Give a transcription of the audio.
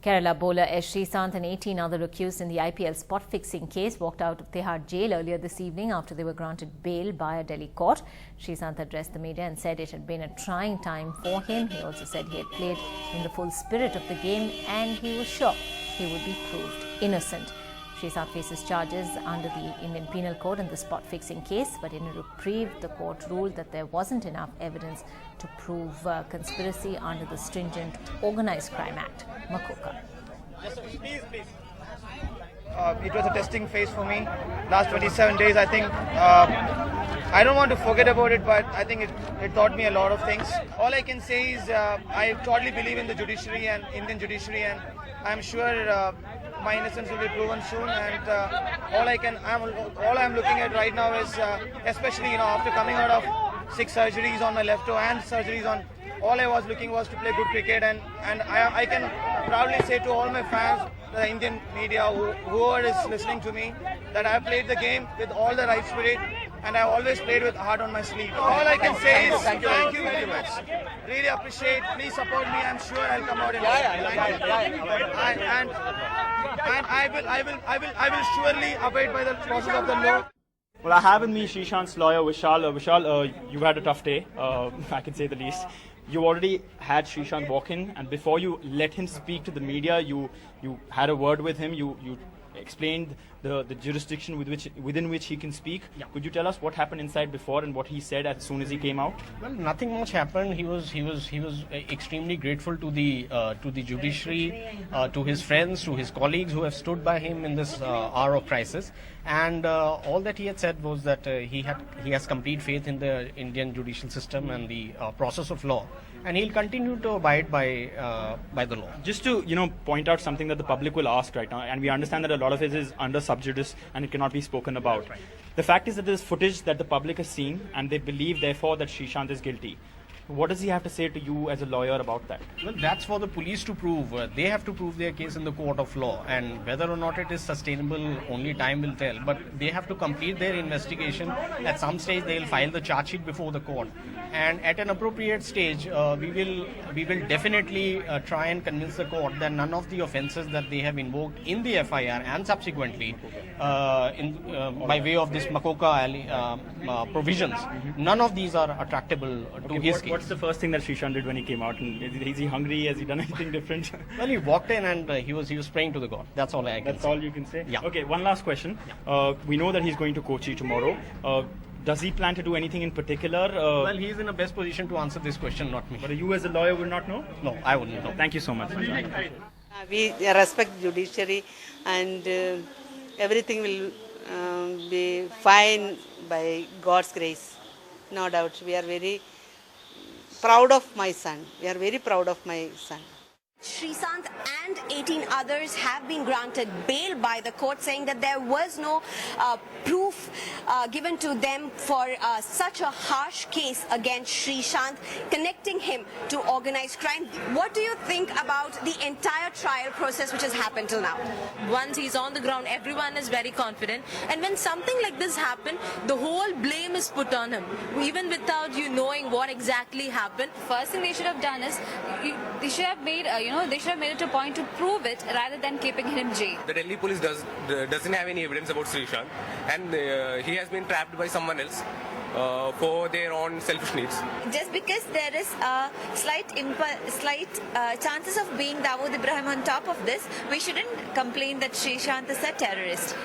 Kerala bowler Sreesanth and 18 other accused in the IPL spot-fixing case walked out of Tihar Jail earlier this evening after they were granted bail by a Delhi court. Sreesanth addressed the media and said it had been a trying time for him. He also said he had played in the full spirit of the game and he was sure he would be proved innocent. Sreesanth faces charges under the Indian Penal Code in the spot-fixing case, but in a reprieve, the court ruled that there wasn't enough evidence to prove conspiracy under the stringent Organised Crime Act, Makoka. It was a testing phase for me. Last 27 days, I think, I don't want to forget about it, but I think it taught me a lot of things. All I can say is I totally believe in the judiciary and Indian judiciary, and I'm sure my innocence will be proven soon. And all I'm looking at right now is, especially after coming out of 6 surgeries on my left toe and surgeries on, all I was looking was to play good cricket, and I can proudly say to all my fans, the Indian media, whoever is listening to me, that I have played the game with all the right spirit and I always played with heart on my sleeve. All I can say is thank you very much. Really appreciate. Please support me. I'm sure I'll come out in I will surely abide by the process of the law. Well, I have with me Sreesanth's lawyer, Vishal. Vishal, you had a tough day, I can say the least. You already had Sreesanth walk in, and before you let him speak to the media, you had a word with him. You explained the jurisdiction within which he can speak. Yeah. Could you tell us what happened inside before and what he said as soon as he came out? Well, nothing much happened. He was extremely grateful to the judiciary, to his friends, to his colleagues who have stood by him in this hour of crisis. And all that he had said was that he has complete faith in the Indian judicial system and the process of law, and he'll continue to abide by the law. Just to point out something that the public will ask right now, and we understand that a lot of it is under sub judice and it cannot be spoken about. Right. The fact is that there is footage that the public has seen, and they believe therefore that Sreesanth is guilty. What does he have to say to you as a lawyer about that? Well, that's for the police to prove. They have to prove their case in the court of law, and whether or not it is sustainable, only time will tell. But they have to complete their investigation. At some stage, they will file the charge sheet before the court, and at an appropriate stage, we will definitely try and convince the court that none of the offences that they have invoked in the FIR and subsequently by way of this Makoka provisions, none of these are attractable to his case. What's the first thing that Sreesanth did when he came out? And is he hungry? Has he done anything different? Well, he walked in and he was praying to the God. That's all I can say. That's all you can say? Yeah. Okay, one last question. Yeah. We know that he's going to Kochi tomorrow. Does he plan to do anything in particular? Well, he's in the best position to answer this question, not me. But you as a lawyer would not know? No, I wouldn't know. Thank you so much. We respect judiciary, and everything will be fine by God's grace. No doubt. We are very proud of my son. We are very proud of my son. Sreesanth and 18 others have been granted bail by the court, saying that there was no proof given to them for such a harsh case against Sreesanth, connecting him to organized crime. What do you think about the entire trial process which has happened till now? Once he's on the ground, everyone is very confident, and when something like this happens, the whole blame is put on him, even without you knowing what exactly happened. First thing they should have done is they should have made they should have made it a point to prove it rather than keeping him in jail. The Delhi police doesn't have any evidence about Sreesanth, and he has been trapped by someone else for their own selfish needs. Just because there is a slight chances of being Dawood Ibrahim on top of this, we shouldn't complain that Sreesanth is a terrorist.